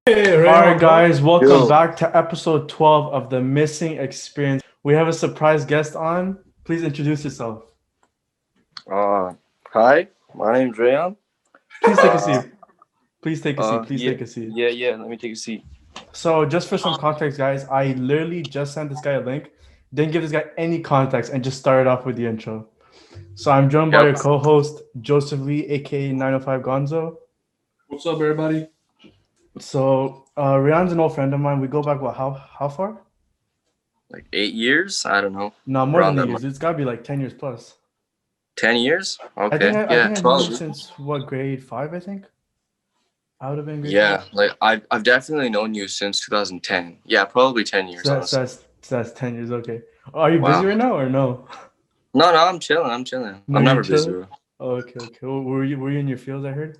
Hey, All Rayyan, right, what's up? guys, welcome Yo, back to episode 12 of The Missing Experience. We have a surprise guest on. Please introduce yourself. uh, hi, my name's Rayyan. Please take a Uh, seat. Please take a seat. Please yeah, take a seat. yeah. Let me take a seat. So, just for some context, guys, I literally just sent this guy a link, didn't give this guy any context, and just started off with the intro. So, I'm joined by Yep. your co host, Joseph Lee, aka 905 Gonzo. What's up, everybody? So, Ryan's an old friend of mine. We go back, what, how far? Like 8 years? I don't know. No, more Around than that 8 years. much. It's got to be like 10 years plus. 10 years? I think Okay. I Yeah, think I've known you 12. since what, grade 5, I think? I would have been grade 5. Yeah, like I've definitely known you since 2010. Yeah, probably 10 years, So that's honestly. that's that's 10 years. Okay. Are you busy Wow. right now or no? No, I'm chilling. I'm chilling. No, I'm you're never busy, chilling. bro. Oh, okay. Well, were you in your fields? I heard.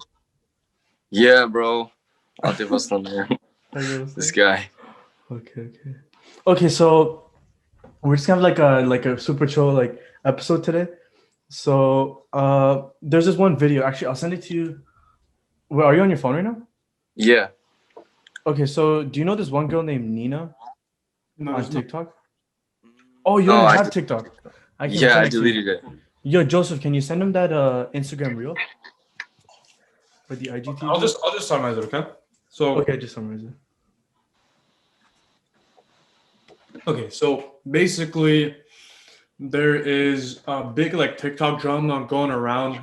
Yeah, bro. I'll do what's on there. Like it was This there. guy. Okay. So we're just gonna have like a super chill like episode today. So there's this one video. Actually, I'll send it to you. Wait, are you on your phone right now? Yeah. Okay. So do you know this one girl named Nina No, on there's no. TikTok? Oh, you No, don't even I have TikTok. I can yeah, send I it to you. deleted it. Yo, Joseph, can you send him that Instagram reel or the I'll IGTV? just summarize it, okay? So, Okay, just summarize it. so basically, there is a big like TikTok drama going around,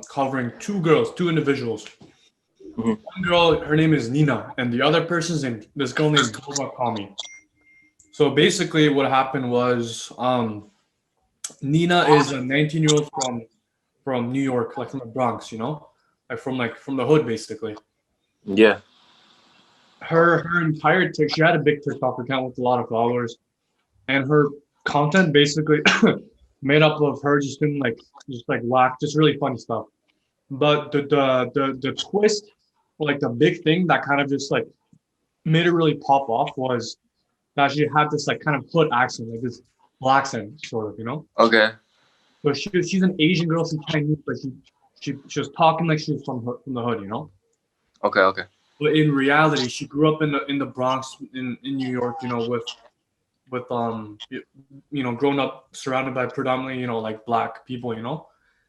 covering two girls, two individuals. Mhm. One girl, her name is Nina, and the other person's name, this girl named Boba Kami. So basically, what happened was, Nina is a 19-year-old from New York, like from the Bronx, like from the hood, basically. Yeah. Her entire she had a big TikTok account with a lot of followers, and her content basically made up of her just like whack, just really funny stuff. But the twist, like the big thing that kind of just like made it really pop off was that she had this like kind of hood accent, like this black accent, sort of. Okay. So she's an Asian girl, she's Chinese, but she was talking like she was from the hood. Okay. But in reality, she grew up in the Bronx in New York, with growing up surrounded by predominantly, like black people.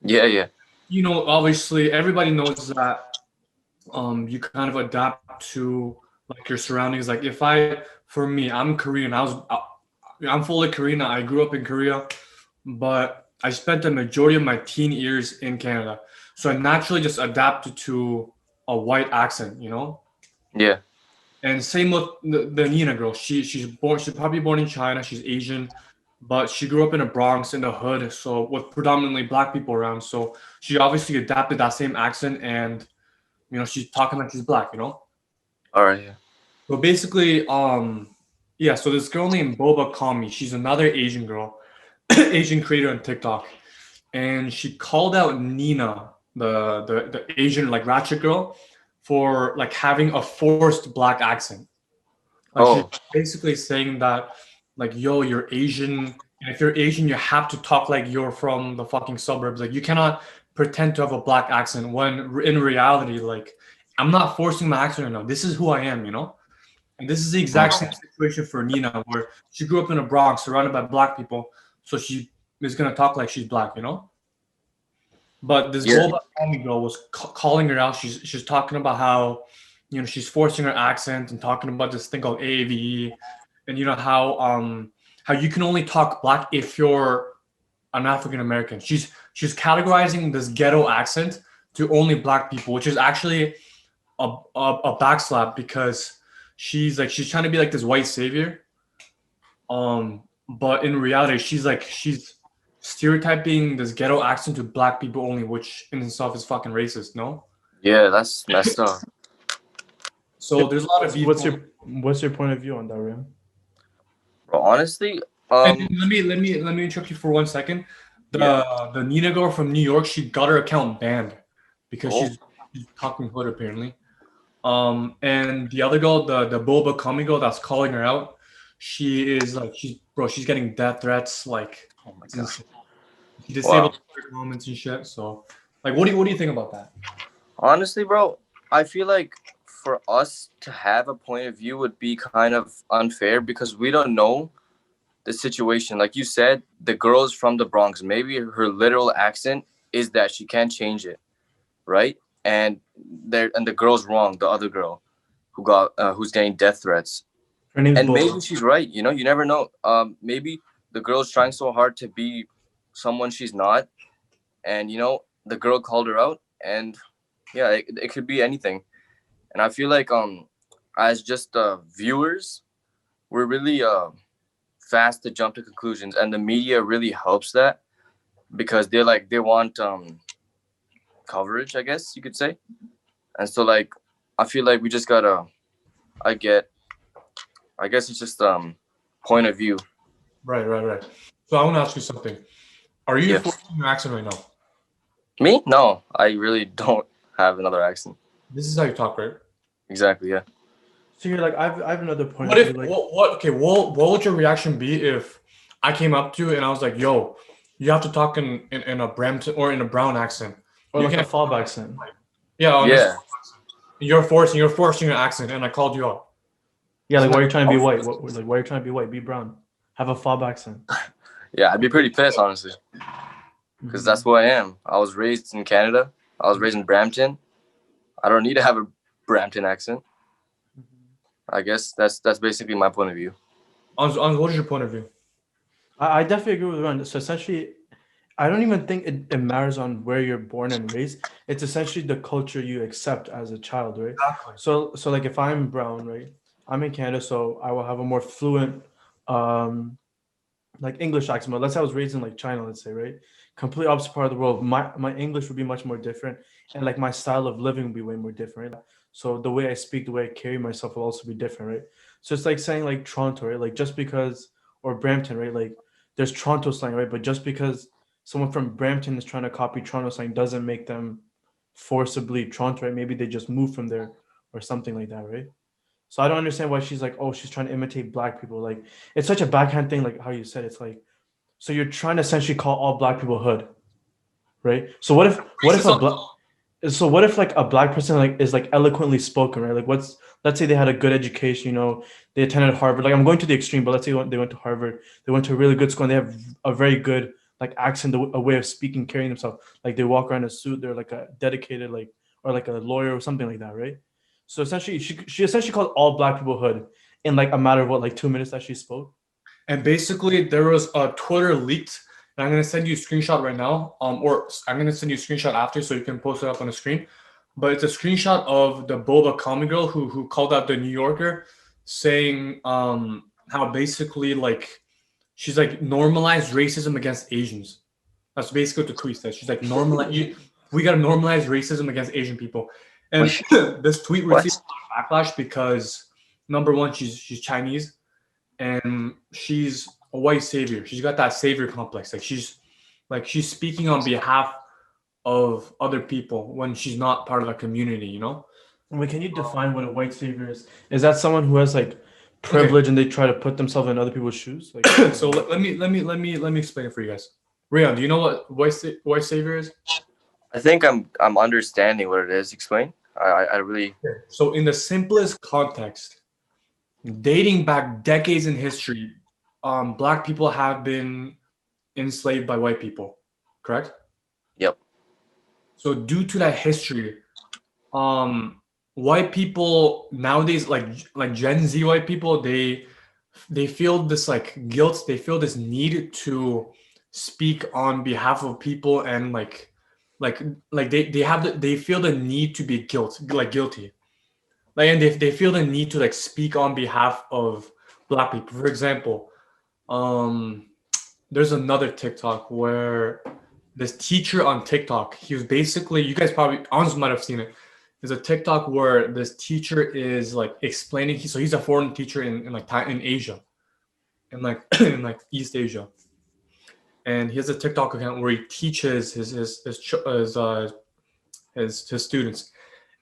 Yeah. Obviously everybody knows that you kind of adapt to like your surroundings. Like for me, I'm Korean. I'm fully Korean. I grew up in Korea, but I spent the majority of my teen years in Canada. So I naturally just adapted to a white accent. Yeah. And same with the Nina girl. She's probably born in China. She's Asian, but she grew up in the Bronx in the hood, so with predominantly black people around. So she obviously adapted that same accent, and she's talking like she's black. All right. Yeah. So basically, yeah. So this girl named Boba Kami, she's another Asian girl, Asian creator on TikTok, and she called out Nina, the Asian like ratchet girl, for like having a forced black accent. Like she's Oh. basically saying that, like, yo, you're Asian, and if you're Asian, you have to talk like you're from the fucking suburbs. Like, you cannot pretend to have a black accent when in reality, like, I'm not forcing my accent or no. This is who I am. And this is the exact same situation for Nina, where she grew up in the Bronx, surrounded by black people, so she is gonna talk like she's black. But this Yeah. Boba Tommy girl was calling her out. She's talking about how, she's forcing her accent and talking about this thing called AAVE, and how you can only talk black if you're an African American. She's categorizing this ghetto accent to only black people, which is actually a backslap, because she's trying to be like this white savior. But in reality, she's stereotyping this ghetto accent to black people only, which in itself is fucking racist, no? Yeah, that's messed up. So there's a lot of beef. What's your point of view on that, Ram? Bro, honestly, And let me interrupt you for 1 second. The yeah. the Nina girl from New York, she got her account banned because Oh. she's talking hood apparently. And the other girl, the Boba Kami girl that's calling her out, she is like she's getting death threats. Like, Oh my it's god. insane. She disabled Wow. her comments and shit. So, like, what do you think about that? Honestly, bro, I feel like for us to have a point of view would be kind of unfair because we don't know the situation. Like you said, the girl's from the Bronx. Maybe her literal accent is that she can't change it, right? And the girl's wrong, the other girl who's getting death threats. Her name's And maybe Boba. she's right. You never know. Maybe the girl's trying so hard to be someone she's not, and the girl called her out, and yeah, it could be anything. And I feel like as just viewers, we're really fast to jump to conclusions, and the media really helps that because they want coverage, I guess you could say. And so like I feel like we just gotta I get I guess it's just point of view. Right, right, right. So I want to ask you something. Are you Yeah. forcing your accent right now? Me? No, I really don't have another accent. This is how you talk, right? Exactly, yeah. So you're like, I have another point What of if view. Like, what okay, what would your reaction be if I came up to you and I was like, yo, you have to talk in a Brampton or in a Brown accent. or You like a can't fallback accent. yeah, on this Yeah. you're forcing your accent and I called you out. Yeah, like Isn't why are that- you trying to be white? Why are you trying to be white? Be brown. Have a fallback accent. Yeah, I'd be pretty pissed, honestly, because that's who I am. I was raised in Canada. I was raised in Brampton. I don't need to have a Brampton accent. I guess that's basically my point of view. on what is your point of view? I definitely agree with Ron. So essentially, I don't even think it matters on where you're born and raised. It's essentially the culture you accept as a child, right? Exactly. So like if I'm brown, right? I'm in Canada, so I will have a more fluent like English accent. But let's say I was raised in like China, let's say, right? Complete opposite part of the world. My English would be much more different, and like my style of living would be way more different. Right? So the way I speak, the way I carry myself will also be different, right? So it's like saying like Toronto, right? Like just because or Brampton, right? Like there's Toronto slang, right? But just because someone from Brampton is trying to copy Toronto slang doesn't make them forcibly Toronto, right? Maybe they just moved from there or something like that, right? So I don't understand why she's like, oh, she's trying to imitate black people. Like it's such a backhand thing, like how you said. It's like, so you're trying to essentially call all black people hood, right? So what if a black so what if like a black person like is like eloquently spoken, right? Like let's say they had a good education, they attended Harvard. Like I'm going to the extreme, but let's say they went to Harvard, they went to a really good school, and they have a very good like accent, a way of speaking, carrying themselves. Like they walk around in a suit, they're like a dedicated like or like a lawyer or something like that, right? So essentially, she essentially called all black people hood in like a matter of what, like 2 minutes that she spoke. And basically, there was a Twitter leaked, and I'm gonna send you a screenshot right now. Or I'm gonna send you a screenshot after, so you can post it up on the screen. But it's a screenshot of the Boba comic girl who called out the New Yorker, saying how basically like she's like normalized racism against Asians. That's basically what the tweet says. She's like we gotta normalize racism against Asian people. And this tweet What? received a lot of backlash because number one, she's Chinese and she's a white savior. She's got that savior complex. She's speaking on behalf of other people when she's not part of the community. Wait, can you define what a white savior is? Is that someone who has like privilege and they try to put themselves in other people's shoes? Like, So let me explain it for you guys. Rayyan, do you know what white savior is? I think I'm understanding what it is. Explain. I really. So in the simplest context, dating back decades in history, black people have been enslaved by white people, correct? Yep. So due to that history, white people nowadays, like Gen Z white people, they feel this like guilt. They feel this need to speak on behalf of people and like they feel the need to be guilty. Like and they feel the need to like speak on behalf of black people. For example, um there's another TikTok where this teacher on TikTok, he was basically, you guys probably, Ons might have seen it. There's a TikTok where this teacher is like explaining, so he's a foreign teacher in Asia, in like in like East Asia, and he has a TikTok account where he teaches his students.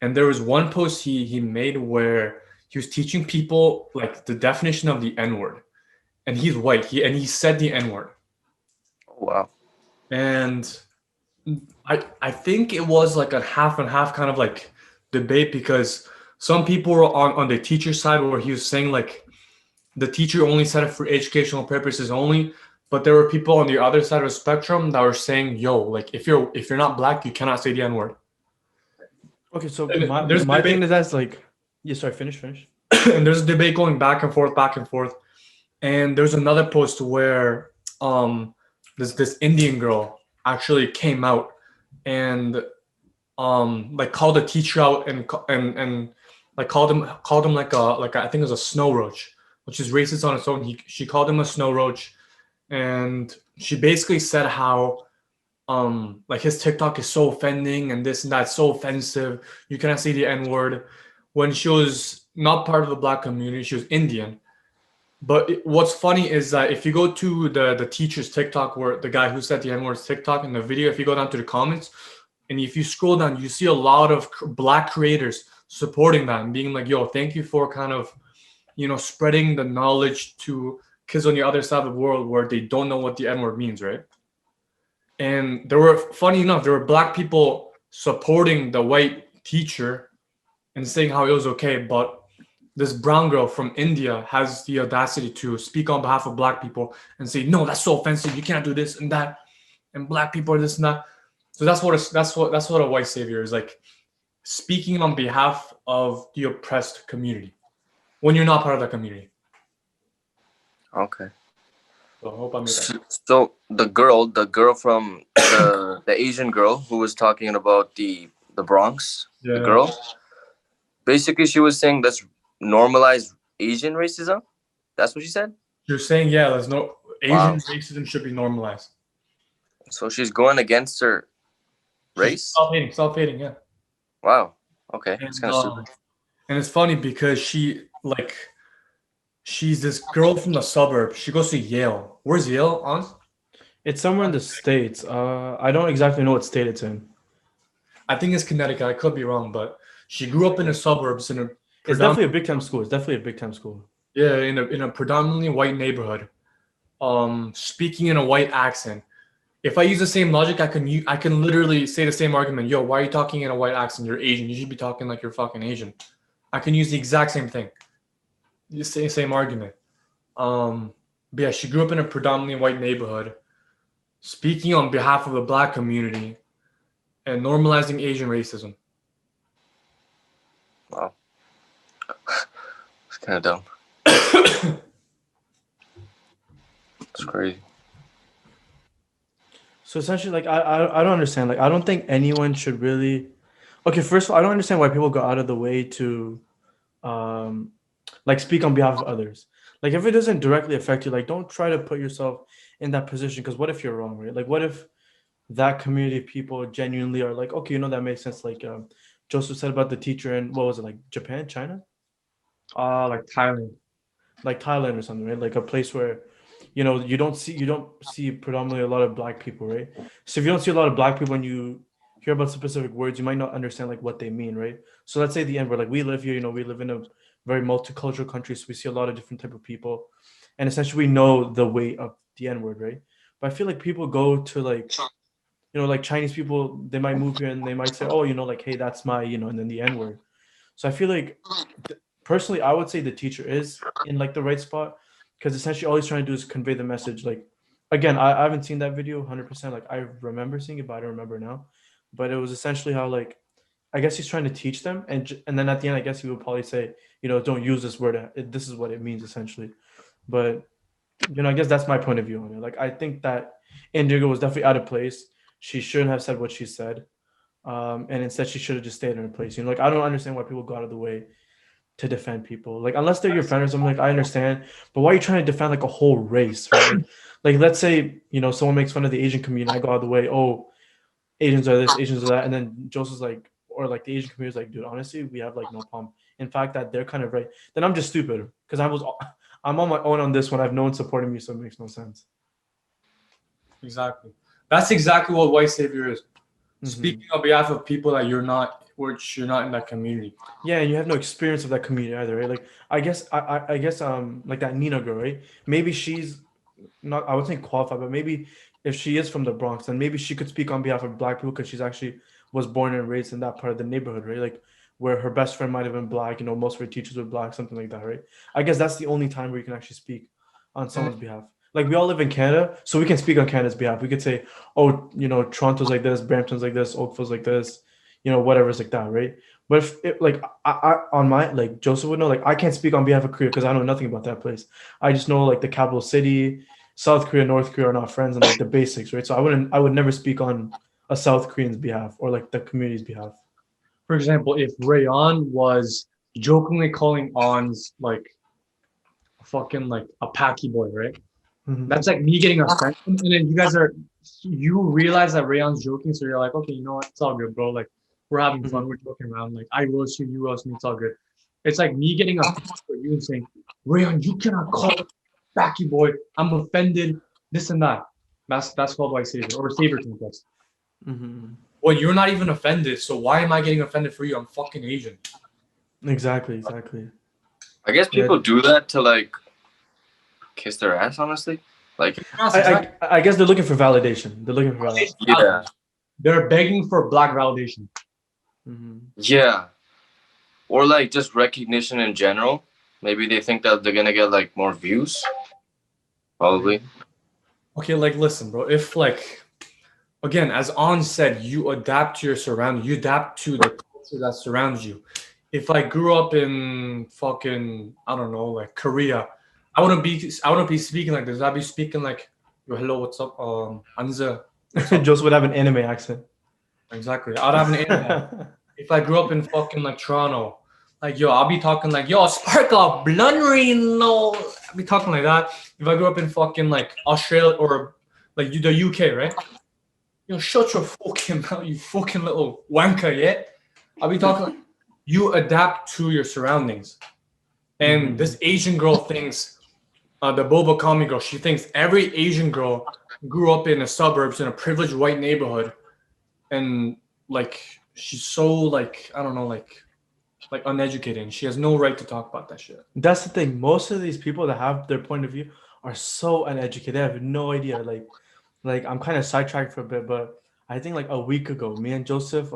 And there was one post he made where he was teaching people like the definition of the N word, and he's white. He said the N word. Oh, wow. And I think it was like a half and half kind of like debate because some people were on the teacher side where he was saying like the teacher only said it for educational purposes only, but there were people on the other side of the spectrum that were saying, "Yo, like if you're not black, you cannot say the N word." Okay, so And my there's my debate, thing is that's like, yeah. Sorry, finish. and there's a debate going back and forth. And there's another post where um this Indian girl actually came out and like called a teacher out and like called him like I think it was a snow roach, which is racist on its own. She called him a snow roach, and she basically said how like his TikTok is so offending and this and that, so offensive. You cannot say the N word. When she was not part of the black community, she was Indian. But what's funny is that if you go to the teacher's TikTok, where the guy who said the N word's TikTok in the video, if you go down to the comments, and if you scroll down, you see a lot of black creators supporting that and being like, "Yo, thank you for kind of spreading the knowledge to kids on the other side of the world where they don't know what the N word means, right?" And there were, funny enough, there were black people supporting the white teacher and saying how it was okay, but this brown girl from India has the audacity to speak on behalf of black people and say, "No, that's so offensive. You can't do this and that, and black people are this and that." So that's what a white savior is like, speaking on behalf of the oppressed community when you're not part of that community. Okay. So I hope I made that. So the girl from the Asian girl who was talking about the Bronx, the Yeah, girl, basically she was saying let's normalize Asian racism. That's what she said. you're saying, yeah, there's no Asian Wow. racism should be normalized. So she's going against her She's race. self-hating, yeah. Wow. Okay, it's And kind of stupid. and it's funny because she's this girl from the suburbs. She goes to Yale. Where's Yale, honest? It's somewhere in the states. I don't exactly know what state it's in. I think it's Connecticut. I could be wrong, but she grew up in the suburbs in a It's definitely a predominantly, big time school. It's definitely a big time school. yeah, in a predominantly white neighborhood. Speaking in a white accent. If I use the same logic, I can literally say the same argument. Yo, why are you talking in a white accent? You're Asian. You should be talking like you're fucking Asian. I can use the exact same thing. The same argument. But yeah, she grew up in a predominantly white neighborhood, speaking on behalf of the black community and normalizing Asian racism. Wow. It's kind of dumb. It's crazy. So essentially, like I don't understand. Like I don't think anyone should really. Okay, first of all, I don't understand why people go out of the way to, um, like speak on behalf of others. Like if it doesn't directly affect you, like don't try to put yourself in that position. Because what if you're wrong, right? Like what if that community of people genuinely are like, okay, that makes sense. Like Joseph said about the teacher in what was it, like Japan, China, Like Thailand. like Thailand or something, right? Like a place where you don't see predominantly a lot of black people, right? So if you don't see a lot of black people and you hear about specific words, you might not understand like what they mean, right? So let's say the N word, like we live here, we live in a very multicultural country, so we see a lot of different type of people, and essentially we know the weight of the N word, right? But I feel like people go to like like Chinese people, they might move here and they might say, oh, like, hey, that's my, and then the N word. So I feel like personally, I would say the teacher is in like the right spot because essentially all he's trying to do is convey the message. Like, again, I haven't seen that video 100%. Like, I remember seeing it, but I don't remember now. But it was essentially how, like, I guess he's trying to teach them. And then at the end, I guess he would probably say, don't use this word. This is what it means essentially. But, I guess that's my point of view on it. Like, I think that Indigo was definitely out of place. She shouldn't have said what she said. And instead, she should have just stayed in her place. Like, I don't understand why people go out of the way to defend people. Like, unless they're your friend or something, like, I understand. But why are you trying to defend, like, a whole race, right? Like, let's say, someone makes fun of the Asian community. I go out of the way, oh, Asians are this, Asians are that. And then Joseph's like, or like the Asian community is like, dude, honestly, we have like no problem. In fact, that they're kind of right. Then I'm just stupid because I'm on my own on this one. I have no one supporting me, so it makes no sense. Exactly. That's exactly what white savior is. Mm-hmm. Speaking on behalf of people that you're not in that community. Yeah, and you have no experience of that community either, right? Like I guess I guess like that Nina girl, right? Maybe she's not, I would think qualified, but maybe if she is from the Bronx, then maybe she could speak on behalf of black people because she's actually was born and raised in that part of the neighborhood, right? Like where her best friend might have been black. You know, most of her teachers were black, something like that, right? I guess that's the only time where you can actually speak on someone's behalf. Like we all live in Canada, so we can speak on Canada's behalf. We could say, oh, you know, Toronto's like this, Brampton's like this, Oakville's like this, you know, whatever's like that, right? But if it, like on my like Joseph would know, like I can't speak on behalf of Korea because I know nothing about that place. I just know like the capital city, South Korea, North Korea are not friends, and like the basics, right? So I would never speak on a South Korean's behalf or like the community's behalf. For example, if Rayyan was jokingly calling On's like fucking like a packy boy, right? Mhm. That's like me getting offended, and then you realize that Rayon's joking, so you're like, okay, you know what, it's all good, bro. Like we're having fun, Mhm. we're joking around. Like I roast you, you roast me, it's all good. It's like me getting offended for you and saying, Rayon, you cannot call it backy boy. I'm offended. This and that. That's called white savior or savior complex. Mhm. Well, you're not even offended, so why am I getting offended for you? I'm fucking Asian. Exactly. Exactly. I guess Yeah. people do that to like kiss their ass. Honestly, like That's exactly. I guess they're looking for validation. They're looking for validation. yeah, They're begging for black validation. Mhm. yeah, or like just recognition in general. Maybe they think that they're gonna get like more views. Probably. Okay, like listen, bro. If like again, as On said, you adapt to your surroundings, you adapt to the culture that surrounds you. If I grew up in fucking, I don't know, like Korea, I wouldn't be speaking like this. I'd be speaking like, yo, hello, what's up? Anza, what's up? Joseph would have an anime accent. Exactly. I'd have an anime. If I grew up in fucking like Toronto, like yo, I'll be talking like, yo, sparkle, blundery, no. I'll be talking like that. If I grew up in fucking like Australia or like the UK, right? Yo, shut your fucking mouth, you fucking little wanker, yeah? I'll be talking like, you adapt to your surroundings. And this Mhm. Asian girl thinks, the Boba Kami girl, she thinks every Asian girl grew up in the suburbs in a privileged white neighborhood. And like, she's so like, I don't know, like uneducated. And she has no right to talk about that shit. That's the thing. Most of these people that have their point of view are so uneducated. They have no idea. Like I'm kind of sidetracked for a bit, but I think like a week ago, me and Joseph,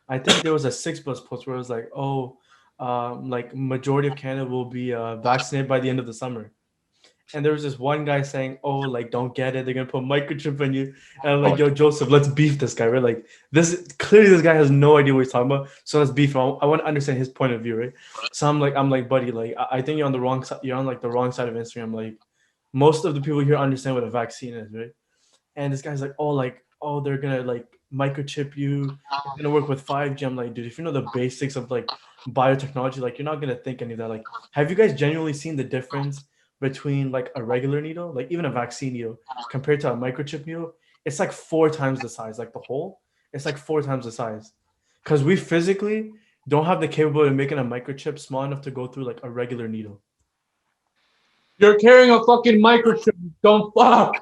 I think there was a 6 plus post where it was like, oh, like majority of Canada will be vaccinated by the end of the summer. And there was this one guy saying, "Oh, like don't get it. They're gonna put microchip in you." And I'm like, Oh, "Yo, Joseph, let's beef this guy, right? Like this clearly this guy has no idea what he's talking about. So let's beef him. I want to understand his point of view, right?" So I'm like, buddy, like I think you're on the wrong side. You're on like the wrong side of Instagram. Like most of the people here understand what a vaccine is, right? And this guy's like, oh, they're gonna like microchip you. It's gonna work with 5G. I'm like, dude, if you know the basics of like biotechnology, like you're not gonna think any of that. Like, have you guys genuinely seen the difference between like a regular needle, like even a vaccine needle, compared to a microchip needle? It's like 4 times the size. Like the hole, it's like 4 times the size. Because we physically don't have the capability of making a microchip small enough to go through like a regular needle. You're carrying a fucking microchip. Don't fuck.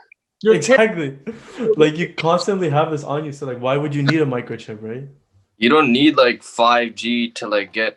You're carrying. Exactly. Like you constantly have this on you. So like why would you need a microchip, right? you don't need like 5G to like get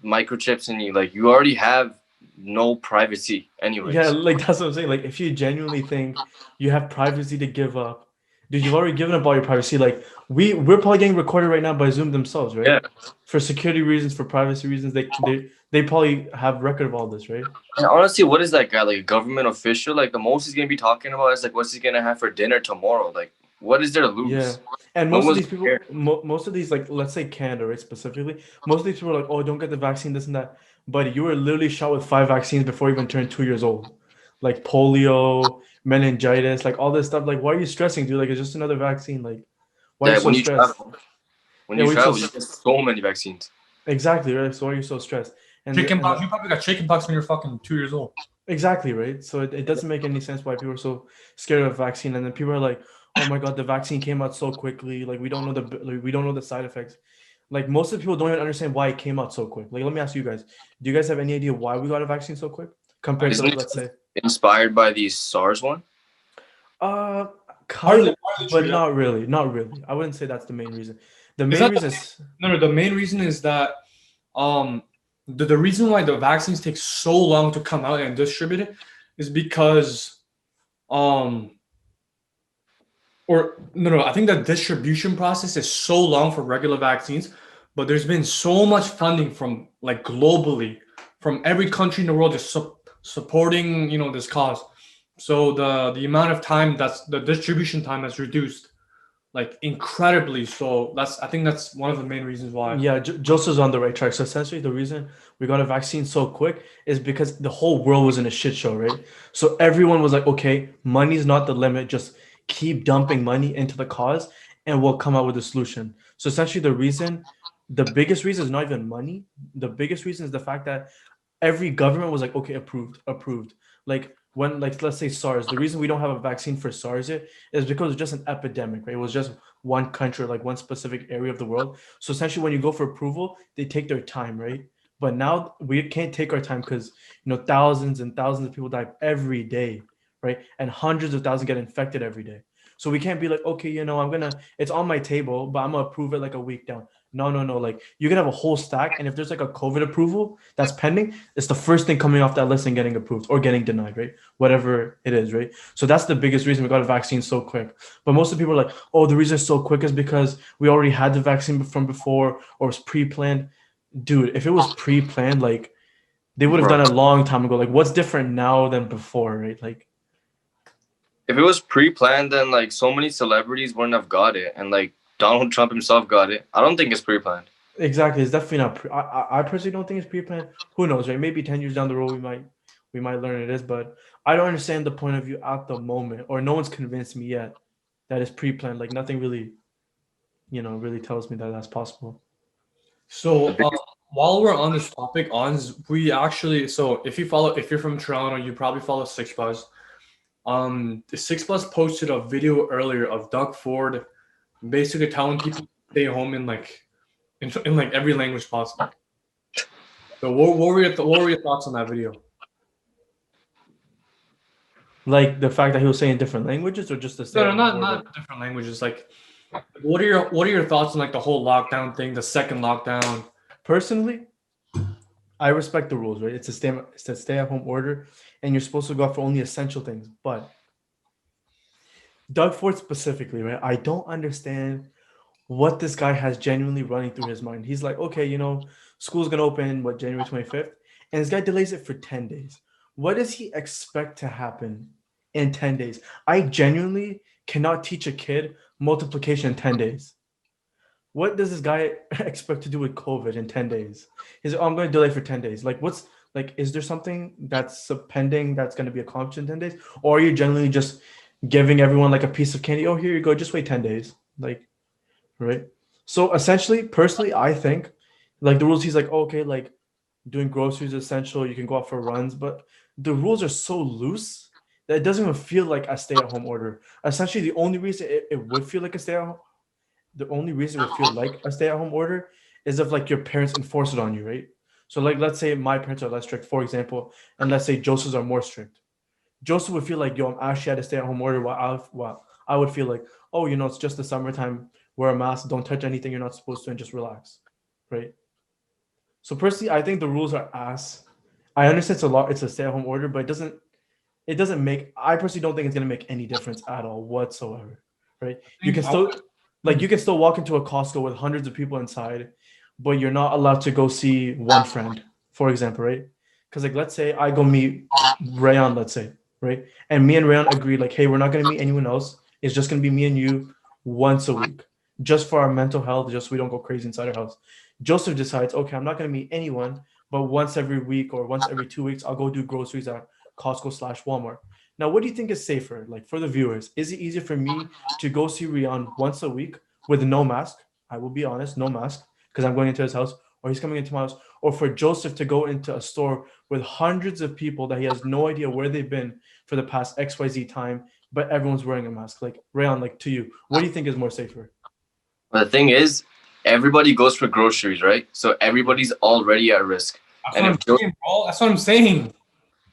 microchips in you. Like you already have no privacy, Yeah, anyways. like that's what I'm saying. Like if you genuinely think you have privacy to give up, dude, you've already given up all your privacy. Like we're probably getting recorded right now by Zoom themselves, Yeah. right? For security reasons, for privacy reasons, they probably have record of all this, right? And honestly, what is that guy like? A government official? Like the most he's gonna be talking about is like what's he gonna have for dinner tomorrow? Like what is there to Yeah. lose? And No most of one's these people, care. most of these, like, let's say Canada, right, specifically, most of these people are like, oh, don't get the vaccine, this and that. But you were literally shot with 5 vaccines before you even turned 2 years old. Like polio, meningitis, like all this stuff. Like, why are you stressing, dude? Like, it's just another vaccine. Like, why are you That so stressed? when Yeah, you why are you so, travel, you get so many vaccines. exactly, right? So why are you so stressed? Chicken And pox. You probably got chicken pox when you're fucking 2 years old. exactly, right? So it doesn't make any sense why people are so scared of vaccine. And then people are like, oh my God, the vaccine came out so quickly. Like, we don't know the side effects. Like most of the people don't even understand why it came out so quick. Like, let me ask you guys: do you guys have any idea why we got a vaccine so quick compared to Isn't like, it let's say, inspired by the SARS one? uh, kind Hardly, of, hardly but true. Yeah. not really, not really. I wouldn't say that's the main reason. The Is main that reason is, no? The main reason is that um the reason why the vaccines take so long to come out and distribute it is because um or no, I think the distribution process is so long for regular vaccines but there's been so much funding from like globally, from every country in the world just supporting this cause. So the amount of time that's the distribution time has reduced like incredibly. So I think that's one of the main reasons why. Yeah, Joseph's on the right track. So essentially, the reason we got a vaccine so quick is because the whole world was in a shit show, right? So everyone was like, okay, money's not the limit. Just keep dumping money into the cause, and we'll come out with a solution. So essentially, the biggest reason is not even money. The biggest reason is the fact that every government was like, okay, approved, approved. Like when, like, let's say SARS, the reason we don't have a vaccine for SARS yet is because it's just an epidemic, right? It was just one country, like one specific area of the world. So essentially, when you go for approval, they take their time, right? But now we can't take our time because thousands and thousands of people die every day, right? And hundreds of thousands get infected every day. So we can't be like, okay, it's on my table, but I'm gonna approve it like a week down. No, no, no. Like you can have a whole stack, and if there's like a COVID approval that's pending, it's the first thing coming off that list and getting approved or getting denied, right? Whatever it is, right? So that's the biggest reason we got a vaccine so quick. But most of the people are like, oh, the reason it's so quick is because we already had the vaccine from before or it's pre-planned. Dude, if it was pre-planned, like they would have Bro, done it a long time ago. Like what's different now than before, right? Like if it was pre-planned, then like so many celebrities wouldn't have got it, and like Donald Trump himself got it. I don't think it's pre-planned. exactly, it's definitely not. I personally don't think it's pre-planned. Who knows, right? Maybe 10 years down the road, we might learn it is, but I don't understand the point of view at the moment, or no one's convinced me yet that it's pre-planned. Like nothing really, really tells me that that's possible. The So biggest, while we're on this topic, we actually, so if you're from Toronto, you probably follow Six Buzz. The Six Buzz posted a video earlier of Doug Ford basically telling people to stay home in like every language possible. So what were your thoughts on that video? Like the fact that he was saying different languages, or just the No, no, stay-at-home order. not different languages. Like, what are your thoughts on like the whole lockdown thing, the second lockdown? Personally, I respect the rules, right? It's a stay-at-home order, and you're supposed to go out for only essential things. But Doug Ford specifically, right? I don't understand what this guy has genuinely running through his mind. He's like, okay, school's gonna open January 25th, and this guy delays it for 10 days. What does he expect to happen in 10 days? I genuinely cannot teach a kid multiplication in 10 days. What does this guy expect to do with COVID in 10 days? He's like, oh, I'm going to delay for 10 days. Like, is there something that's pending that's going to be accomplished in 10 days? Or are you generally just giving everyone like a piece of candy? Oh, here you go. Just wait 10 days. Like, right? So essentially, personally, I think like the rules, he's like, oh, okay, like doing groceries is essential. You can go out for runs, but the rules are so loose that it doesn't even feel like a stay-at-home order. Essentially, the only reason it would feel like a stay-at-home the only reason it would feel like a stay-at-home order is if like your parents enforce it on you, right? So like let's say my parents are less strict, for example, and let's say Joseph's are more strict. Joseph would feel like, yo, I'm actually at a stay-at-home order, while I would feel like, oh, it's just the summertime, wear a mask, don't touch anything you're not supposed to, and just relax. Right. So personally, I think the rules are ass. I understand it's a stay-at-home order, but it doesn't make I personally don't think it's gonna make any difference at all whatsoever. Right. You can still you can still walk into a Costco with hundreds of people inside, but you're not allowed to go see one friend, for example, right? Because like let's say I go meet Rayyan, let's say, right? And me and Rayyan agree, like, hey, we're not gonna meet anyone else. It's just gonna be me and you once a week. Just for our mental health, just so we don't go crazy inside our house. Joseph decides, okay, I'm not gonna meet anyone, but once every week or once every 2 weeks, I'll go do groceries at Costco/Walmart. Now, what do you think is safer? Like for the viewers, is it easier for me to go see Rayyan once a week with no mask? I will be honest, no mask, because I'm going into his house, or he's coming into my house, or for Joseph to go into a store with hundreds of people that he has no idea where they've been for the past XYZ time, but everyone's wearing a mask. Like Rayyan, like to you, what do you think is more safer? but the thing is, everybody goes for groceries, right? So everybody's already at risk. That's And what I'm saying, bro. That's what I'm saying.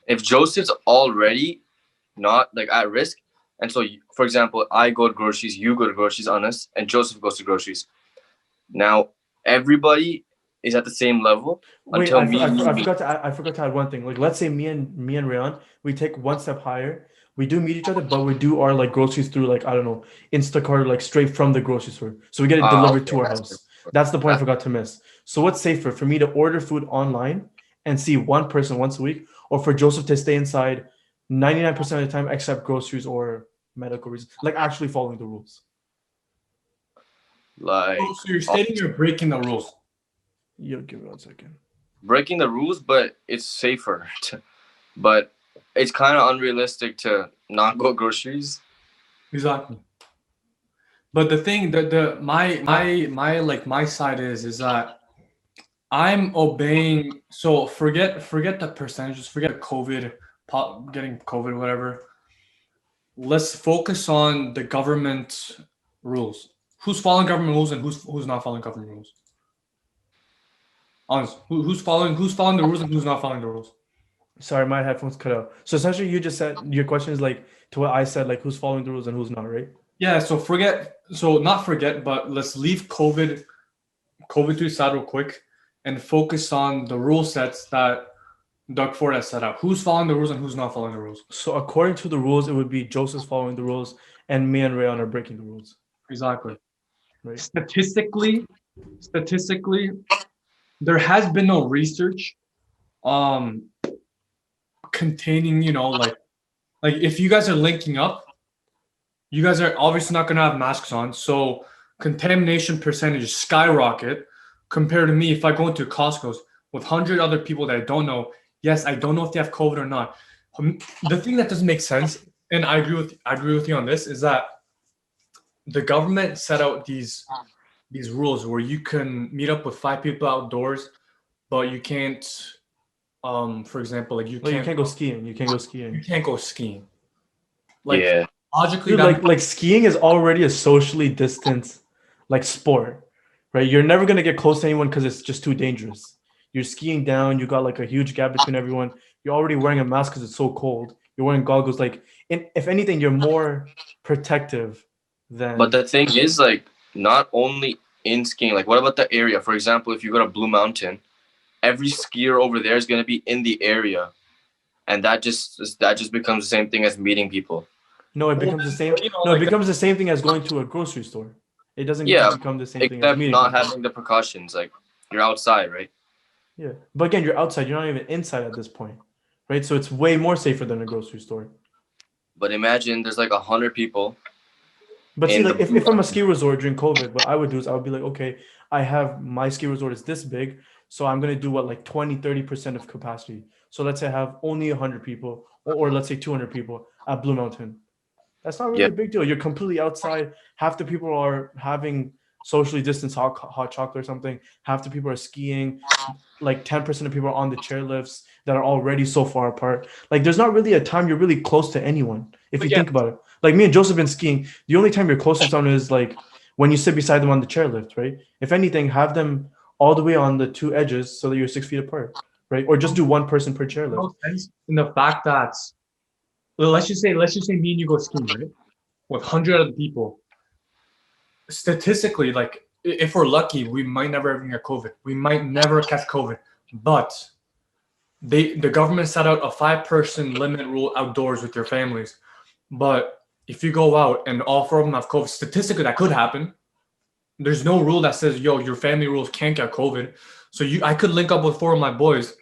if Joseph's already not like at risk, and so for example, I go to groceries, you go to groceries, honest, and Joseph goes to groceries. Now everybody is at the same level Wait, until me and you I meet. forgot to add one thing. Like, let's say me and Rayyan, we take one step higher. We do meet each other, but we do our like groceries through like I don't know Instacart, like straight from the grocery store. So we get it delivered Okay, to our that's good. house. That's the point I That- forgot to miss. So what's safer for me to order food online and see one person once a week, or for Joseph to stay inside 99% of the time except groceries or medical reasons, like actually following the rules? like So you're uh, stating you're breaking the rules. You'll give me 1 second. breaking the rules, but it's safer. But it's kind of unrealistic to not go groceries. Exactly. But the thing that my side is that I'm obeying. So forget the percentages, forget COVID, getting COVID, whatever. Let's focus on the government rules. Who's following government rules and who's not following government rules? Honest, who's following the rules and who's not following the rules? Sorry, my headphones cut out. So essentially, you just said your question is like to what I said, like who's following the rules and who's not, right? Yeah. So not forget, but let's leave COVID to the side real quick and focus on the rule sets that Doug Ford has set out. Who's following the rules and who's not following the rules? So according to the rules, it would be Joseph's following the rules, and me and Rayyan are breaking the rules, Exactly. right? Statistically, there has been no research um containing, like if you guys are linking up, you guys are obviously not gonna have masks on, so contamination percentages skyrocket compared to me if I go into Costco's with 100 other people that I don't know. Yes, I don't know if they have COVID or not. The thing that doesn't make sense, and I agree with you on this, is that the government set out these rules where you can meet up with 5 people outdoors, but you can't. For example, like Like you can't go skiing. You can't go you skiing. can't go skiing. Like Yeah, logically, Dude, that like skiing is already a socially distanced like sport, right? You're never gonna get close to anyone because it's just too dangerous. You're skiing down, you got like a huge gap between everyone. You're already wearing a mask because it's so cold. You're wearing goggles. Like, if anything, you're more protective but than. the thing is, like, not only in skiing. Like, what about the area? For example, if you go to Blue Mountain, every skier over there is gonna be in the area, and that just becomes the same thing as meeting people. No, it well, becomes the then, same. No, it like becomes the same thing as going to a grocery store. It doesn't Yeah, become the same thing as except meeting not people. having the precautions. Like, you're outside, right? Yeah, but again, you're outside. You're not even inside at this point, right? So it's way more safer than a grocery store. But imagine there's like 100 people But see, in the like Blue if I'm a Mountain. ski resort during COVID, what I would do is I would be like, okay, I have my ski resort is this big, so I'm gonna do what like 20-30% of capacity. So let's say I have only 100 people, or let's say 200 people at Blue Mountain. That's not really Yeah, a big deal. You're completely outside. Half the people are having socially distanced hot chocolate or something. Half the people are skiing. Like 10% of people are on the chairlifts that are already so far apart. Like there's not really a time you're really close to anyone if you again, think about it. Like me and Joseph been skiing. The only time you're closer to someone is like when you sit beside them on the chairlift, right? If anything, have them all the way on the two edges so that you're 6 feet apart, right? Or just do one person per chairlift. no sense in the fact that, well, let's just say me and you go skiing, right? With 100 other people. Statistically, like if we're lucky, we might never even get COVID. We might never catch COVID. But the government set out a 5-person limit rule outdoors with your families. But if you go out and all 4 of them have COVID, statistically that could happen. There's no rule that says, yo, your family rules can't get COVID. So I could link up with 4 of my boys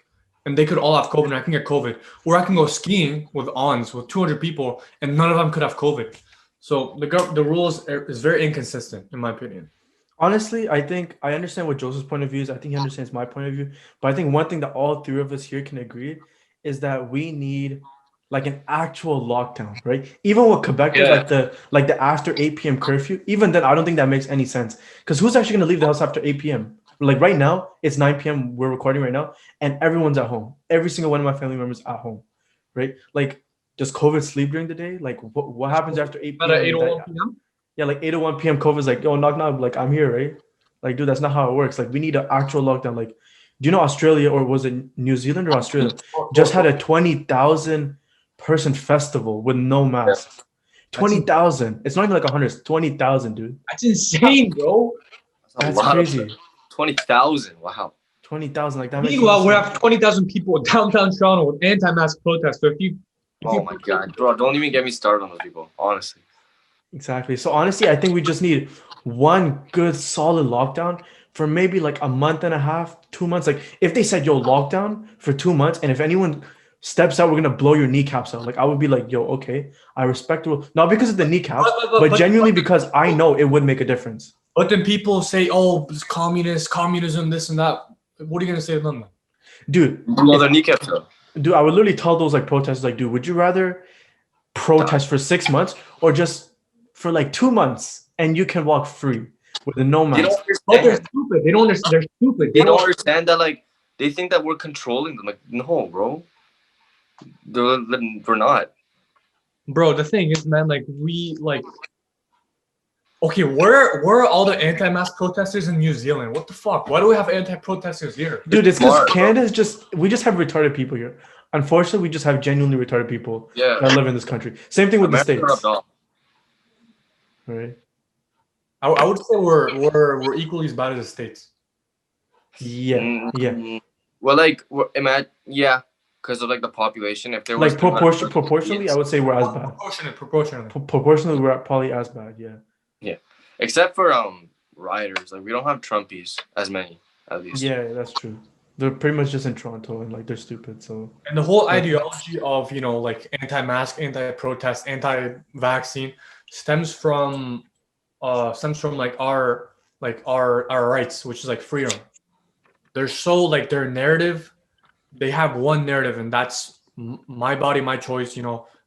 and they could all have COVID and I can get COVID. Or I can go skiing with ons with 200 people and none of them could have COVID. So the rules is very inconsistent in my opinion. Honestly, I think I understand what Joseph's point of view is. I think he understands my point of view. But I think one thing that all three of us here can agree is that we need like an actual lockdown, right? Even what Quebec did, yeah, like the after 8 p.m. curfew, even then I don't think that makes any sense. Because who's actually gonna leave the house after 8 p.m.? Like right now, it's 9 p.m. We're recording right now, and everyone's at home. Every single one of my family members at home, right? Like, does COVID sleep during the day? Like, what happens after 8 At p.m.? 8:01 p.m. Yeah, like 8:01 p.m. COVID's like, yo, knock knock, like I'm here, right? Like, dude, that's not how it works. Like, we need an actual lockdown. Like, do you know Australia or was it New Zealand or Australia just had a 20,000 person festival with no yeah. masks? 20,000. It's not even like 100. It's 20,000, dude. That's insane, bro. That's a That's lot of crazy. 20,000. Wow. 20,000. Like that makes no Meanwhile, we sense. have 20,000 people in downtown Toronto with anti-mask protests. So if Oh you my God, bro! Don't even get me started on those people. Honestly. Exactly. So honestly, I think we just need one good solid lockdown for maybe like a month and a half, 2 months. Like if they said, yo, lockdown for 2 months, and if anyone steps out, we're gonna blow your kneecaps out. Like I would be like, yo, okay, I respect the rule. Not because of the kneecaps, but genuinely because I know it would make a difference. But then people say, "Oh, it's communism, this and that." What are you gonna say to them? Dude, Blow their kneecaps out. dude, I would literally tell those like protesters, like, dude, would you rather protest for 6 months or just for like 2 months and you can walk free with no They don't mask? But they're understand. stupid. They don't understand. They're stupid. They don't understand that, like, they think that we're controlling them. Like, no, bro. We're not. Bro, the thing is, man, like we like. Okay, where are all the anti-mask protesters in New Zealand? What the fuck? Why do we have anti-protesters here? Dude, it's because Smart, bro. Canada's we just have retarded people here. Unfortunately, we just have genuinely retarded people Yeah. that live in this country. Same thing with America the rubbed States. off. Right? I would say we're equally as bad as the States. Yeah. Yeah. Well, like, yeah, because of like the population. If there was Like 200 proportionally, I would say we're as bad. Proportionally. Proportionally, we're probably as bad. Yeah. Yeah, except for rioters. Like, we don't have Trumpies as many, at least. Yeah, that's true. They're pretty much just in Toronto and like they're stupid. So And the whole ideology of, like anti-mask, anti-protest, anti-vaccine stems from like our rights, which is like freedom. They're so like their narrative, they have one narrative, and that's my body, my choice,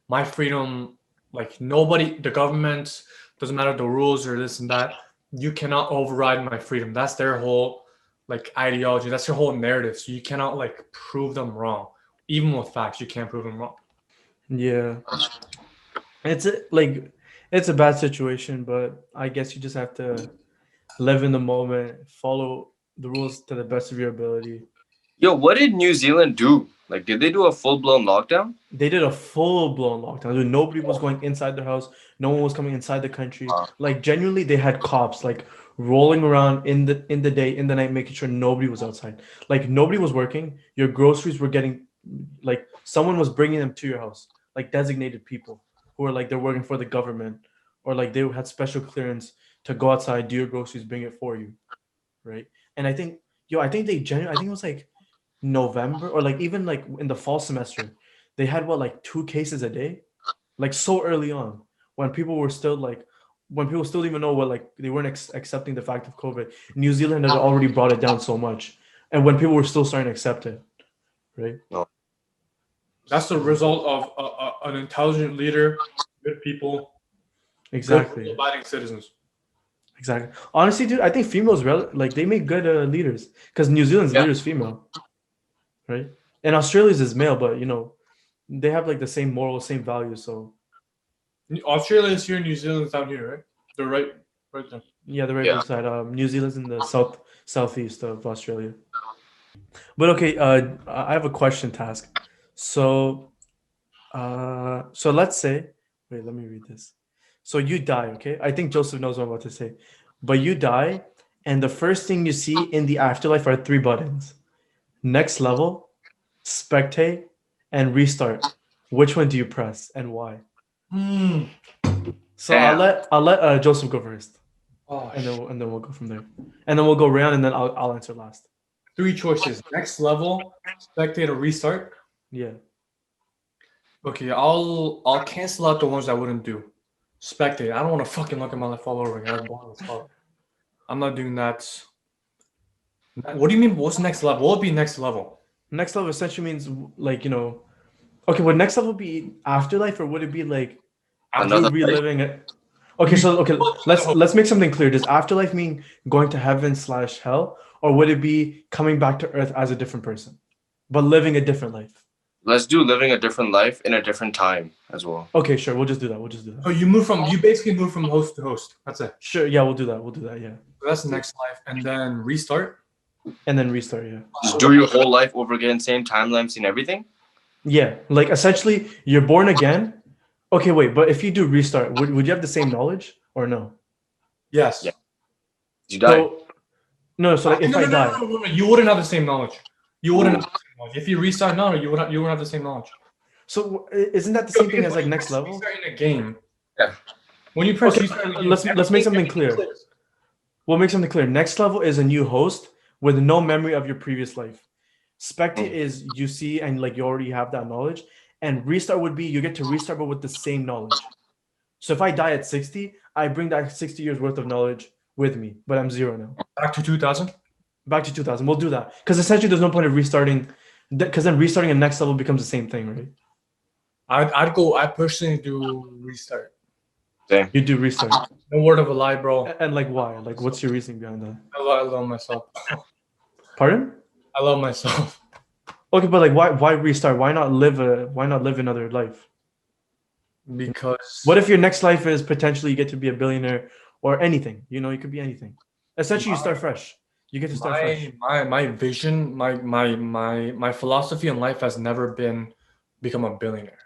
my freedom. Like nobody, the government, doesn't matter the rules or this and that, you cannot override my freedom. That's their whole like ideology. That's their whole narrative. So you cannot like prove them wrong. Even with facts, you can't prove them wrong. yeah, it's a bad situation, but I guess you just have to live in the moment, follow the rules to the best of your ability. Yo, what did New Zealand do? Like, did they do a full-blown lockdown? They did a full-blown lockdown. Dude, nobody was going inside their house. No one was coming inside the country. Like genuinely, they had cops like rolling around in the day, in the night, making sure nobody was outside. Like nobody was working. Your groceries were getting, like someone was bringing them to your house. Like designated people who are like they're working for the government, or like they had special clearance to go outside, do your groceries, bring it for you, right? And I think I think it was like November or like even like in the fall semester, they had what like 2 cases a day, like so early on when people were still like when people still even know what like they weren't accepting the fact of COVID. New Zealand had already brought it down so much, and when people were still starting to accept it, right? That's the result of an intelligent leader, good people, Exactly. good abiding citizens. Exactly. Honestly, dude, I think females like they make good leaders because New Zealand's leader is female, right? And Australia's is male, but they have like the same morals, same values. So Australia is here, New Zealand's down here, right? They're right there. yeah, the right side. New Zealand's in the southeast of Australia. But okay, I have a question task. So, so let's say, wait, let me read this. So you die, okay? I think Joseph knows what I'm about to say. But you die, and the first thing you see in the afterlife are 3 buttons: next level, spectate, and restart. Which one do you press and why? So Damn. I'll let Joseph go first, Oh, and then we'll go from there, and then we'll go around, and then I'll answer last. 3 choices: next level, spectate, or restart. Yeah. Okay, I'll cancel out the ones I wouldn't do. Spectate. I don't want to fucking look at my life all over again. I'm not doing that. What do you mean? What's next level? What would be next level? Next level essentially means like okay, would next level be afterlife, or would it be like Another reliving it? Okay, so let's make something clear. Does afterlife mean going to heaven/hell, or would it be coming back to earth as a different person, but living a different life? Let's do living a different life in a different time as well. Okay, sure. We'll just do that. So you basically move from host to host. That's it. Sure. Yeah, we'll do that. Yeah. So that's the next life, and then restart. And then restart. Yeah. Just do your whole life over again, same timeline, seen everything. Yeah, like essentially you're born again. Okay, wait, but if you do restart, would you have the same knowledge or no? Yes. Yeah. You die. So, no, so like if I die, No, you wouldn't have the same knowledge. You wouldn't have the same knowledge. If you restart now, you wouldn't have the same knowledge. so isn't that the same thing as like next level? Restart in a game. Yeah. When you press Okay, restart, let's make something clear. We'll make something clear. Next level is a new host with no memory of your previous life. Spectate is you see and like you already have that knowledge. And restart would be you get to restart but with the same knowledge. So if I die at 60, I bring that 60 years worth of knowledge with me, but I'm zero now. Back to 2000. Back to 2000. We'll do that because essentially there's no point of restarting, because then restarting a next level becomes the same thing, right? I'd go. I personally do restart. Same. You do restart, No word of a lie, bro. and like why? Like what's your reasoning behind that? I love myself. Pardon? I love myself. Okay, but like why restart? Why not live another life? Because What if your next life is potentially you get to be a billionaire or anything? You know, it could be anything. Essentially, you start fresh. You get to start fresh. my vision, my philosophy in life has never been become a billionaire.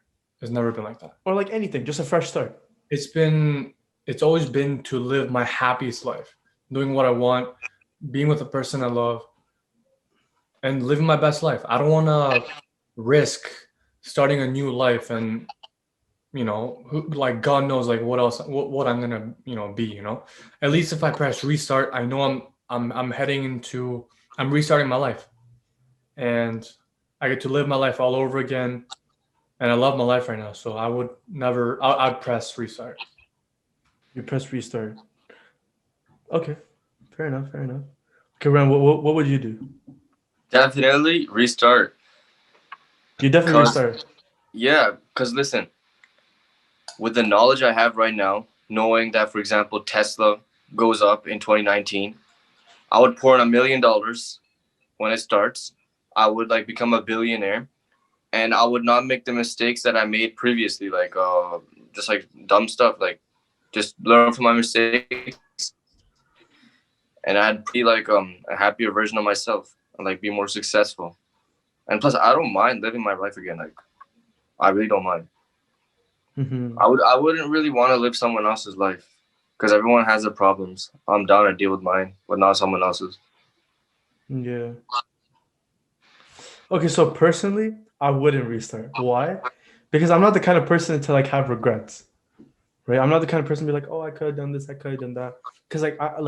It's never been like that. Or like anything, just a fresh start. It's always been to live my happiest life, doing what I want, being with the person I love, and living my best life. I don't want to risk starting a new life and like God knows like what else what I'm gonna be. At least if I press restart, I know I'm heading into I'm restarting my life, and I get to live my life all over again, and I love my life right now. So I would never I'd press restart. You press restart. Okay, fair enough. Fair enough. Okay, Ren, what would you do? Definitely restart. You definitely 'Cause- restart. Yeah, because listen, with the knowledge I have right now, knowing that, for example, Tesla goes up in 2019, I would pour in $1 million when it starts. I would like become a billionaire, and I would not make the mistakes that I made previously, like just like dumb stuff, like just learn from my mistakes, and I'd be like a happier version of myself and like be more successful. And plus, I don't mind living my life again. Like, I really don't mind. Mm-hmm. I wouldn't really want to live someone else's life because everyone has their problems. I'm down to deal with mine, but not someone else's. Yeah. Okay, so personally, I wouldn't restart. Why? Because I'm not the kind of person to like have regrets. Right? I'm not the kind of person to be like, oh, I could have done this, I could have done that. Because like I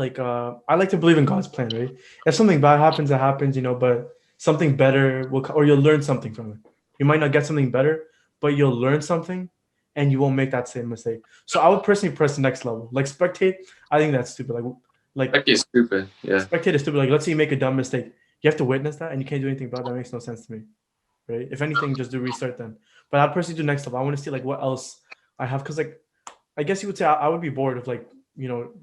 like to believe in God's plan, right? If something bad happens, it happens, but something better will or you'll learn something from it. You might not get something better, but you'll learn something and you won't make that same mistake. So I would personally press the next level. Like spectate, I think that's stupid. Like That is stupid. Yeah. spectate is stupid. Like let's say you make a dumb mistake. You have to witness that and you can't do anything about it. That makes no sense to me. Right? If anything, just do restart then. But I'd personally do next level. I want to see like what else I have because like I guess you would say I would be bored of like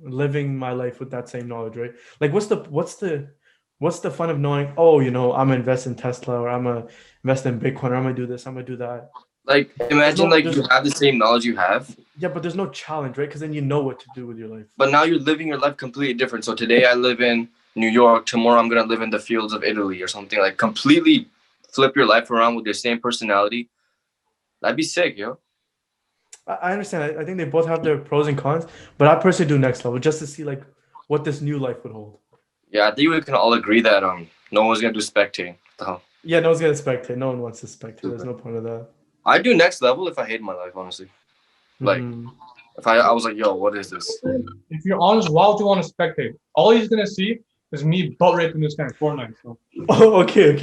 living my life with that same knowledge, right? Like what's the fun of knowing, oh, I'm gonna invest in Tesla or I'm gonna invest in Bitcoin or I'm gonna do this, I'm gonna do that. Like imagine no- like there's- you have the same knowledge you have, Yeah, but there's no challenge, right? Because then you know what to do with your life. but now you're living your life completely different. So today I live in New York. Tomorrow I'm gonna live in the fields of Italy or something. Like completely flip your life around with your same personality. That'd be sick, yo. I understand. I think they both have their pros and cons, but I personally do next level just to see like what this new life would hold. Yeah, I think we can all agree that no one's gonna do spectating. The hell? Yeah, no one's gonna spectate. No one wants to spectate. There's no point of that. I'd do next level if I hate my life, honestly. Like Mhm. if I was like, yo, what is this? If you're honest, why would you want to spectate? All he's gonna see is me butt raping this guy in Fortnite. So. Oh, okay.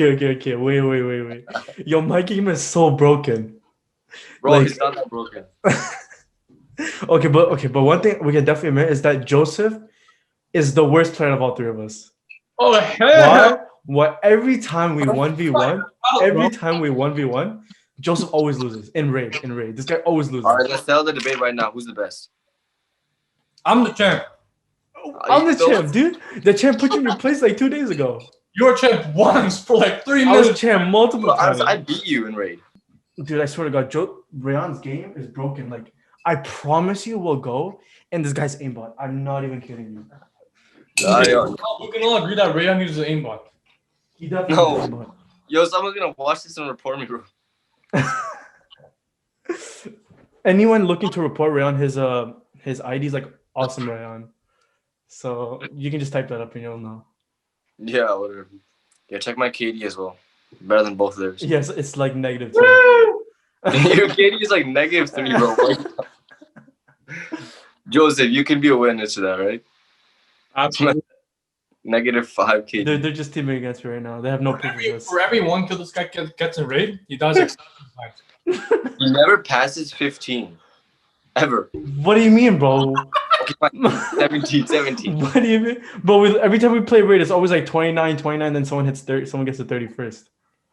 Wait. Yo, my game is so broken. Bro, Like- he's not that broken. Okay, but one thing we can definitely admit is that Joseph is the worst player of all three of us. Oh hell! Why? What? Every time we 1v1, Joseph always loses in raid. This guy always loses. All right, let's settle the debate right now. Who's the best? I'm the champ. I'm the You know- champ, dude. The champ put you in your place like 2 days ago. You were champ once for like 3 I was minutes. champ multiple times. I beat you in raid. Dude, I swear to God, Rayyan's game is broken. Like, I promise you we'll go, and this guy's aimbot. I'm not even kidding you. We can all agree that Rayyan uses an aimbot. He definitely No. is aimbot. Yo, someone's gonna watch this and report me, bro. Anyone looking to report Rayyan, his ID is like awesome Rayyan. So you can just type that up and you'll know. Yeah, whatever. Yeah, check my KD as well. Better than both theirs. Yes, it's like -2. Your KD is like -3, bro. Joseph, you can be a witness to that, right? Absolutely. -5 KD. They're just teaming against me right now. They have no proof of this. For every one kill this guy gets in raid, he does like 7 times. He never passes 15. Ever. What do you mean, bro? Okay, fine. 17. What do you mean? But every time we play raid, it's always like 29, then someone hits 30, someone gets the 31st.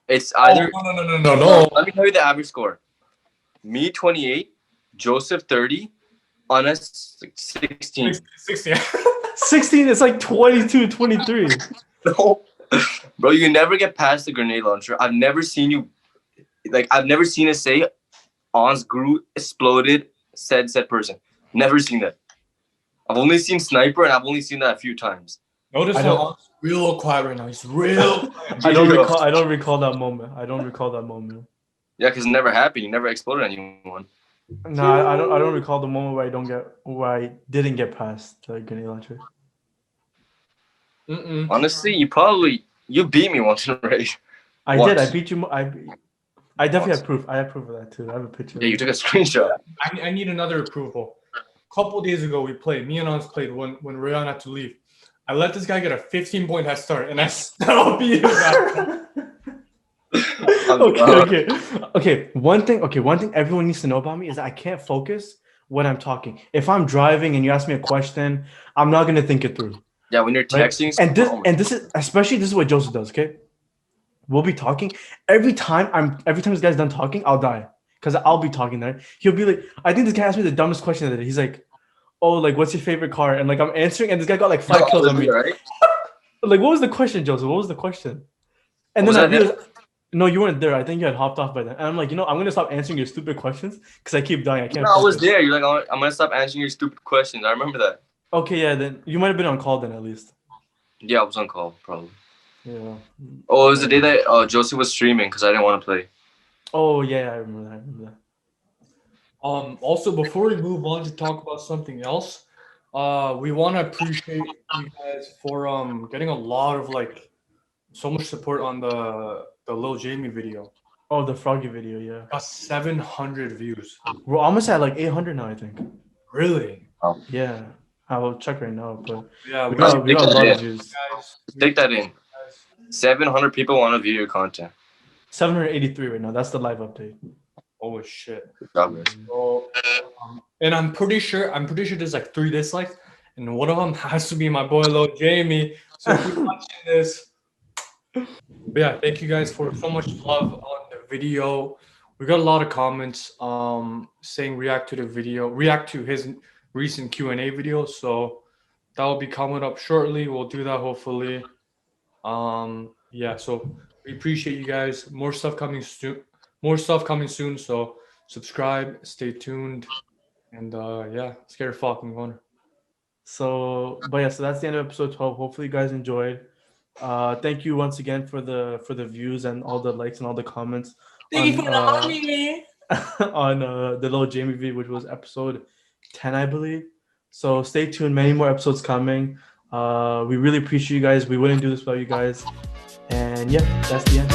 It's either. No. Let me tell you the average score. Me 28, Joseph 30, Anas 16. 60. 16, it's like 22, 23. No. Bro, you never get past the grenade launcher. I've never seen you. I've never seen it say, Ons grew, exploded, said person. Never seen that. I've only seen sniper, and I've only seen that a few times. Notice how Ons is real quiet right now. He's real quiet. I don't recall that moment. Yeah, because it never happened. You never exploded anyone. No, I don't recall the moment where I didn't get past the grenade launcher. Honestly, you beat me once in a race. I did. I beat you. I definitely have proof. I have proof of that too. I have a picture. Yeah, you took a screenshot. I need another approval. A couple days ago, me and Ons played when Rayyan had to leave. I let this guy get a 15-point head start, and I still beat him. Okay. One thing everyone needs to know about me is that I can't focus when I'm talking. If I'm driving and you ask me a question, I'm not gonna think it through. Yeah, when you're texting, right? and this is what Joseph does. Okay, we'll be talking every time this guy's done talking, I'll die because I'll be talking there. He'll be like, I think this guy asked me the dumbest question of the day. He's like, "Oh, like, what's your favorite car?" And like, I'm answering, and this guy got like 5 kills on me. Right? Like, what was the question, Joseph? What was the question? And then I realized, no, you weren't there. I think you had hopped off by then. And I'm like, I'm gonna stop answering your stupid questions because I keep dying. I can't. No, I was there. You're like, I'm gonna stop answering your stupid questions. I remember that. Okay, yeah. Then you might have been on call then at least. Yeah, I was on call probably. Yeah. Oh, it was the day that Josie was streaming because I didn't want to play. Oh yeah, I remember that. Also, before we move on to talk about something else, we want to appreciate you guys for getting a lot of so much support on the Lil Jamie video. Oh, the Froggy video, yeah. Got 700 views. We're almost at like 800 now, I think. Really? Oh. Yeah. I will check right now, but yeah, we got a lot of views. Guys, take that in. 700 people want to view your content. 783 right now. That's the live update. Oh shit! Good job, guys. So, and I'm pretty sure there's like 3 dislikes, and one of them has to be my boy Lil Jamie. So if you're watching this, but yeah, thank you guys for so much love on the video. We got a lot of comments saying react to his recent Q&A video. So that will be coming up shortly. We'll do that hopefully. Yeah, so we appreciate you guys. More stuff coming soon. So subscribe, stay tuned, and yeah, let's get our fucking going. So that's the end of episode 12. Hopefully you guys enjoyed. Thank you once again for the views and all the likes and all the comments. Thank you for the money on the Lil Jamie video, which was episode 10, I believe. So stay tuned. Many more episodes coming. We really appreciate you guys. We wouldn't do this without you guys. And yeah, that's the end.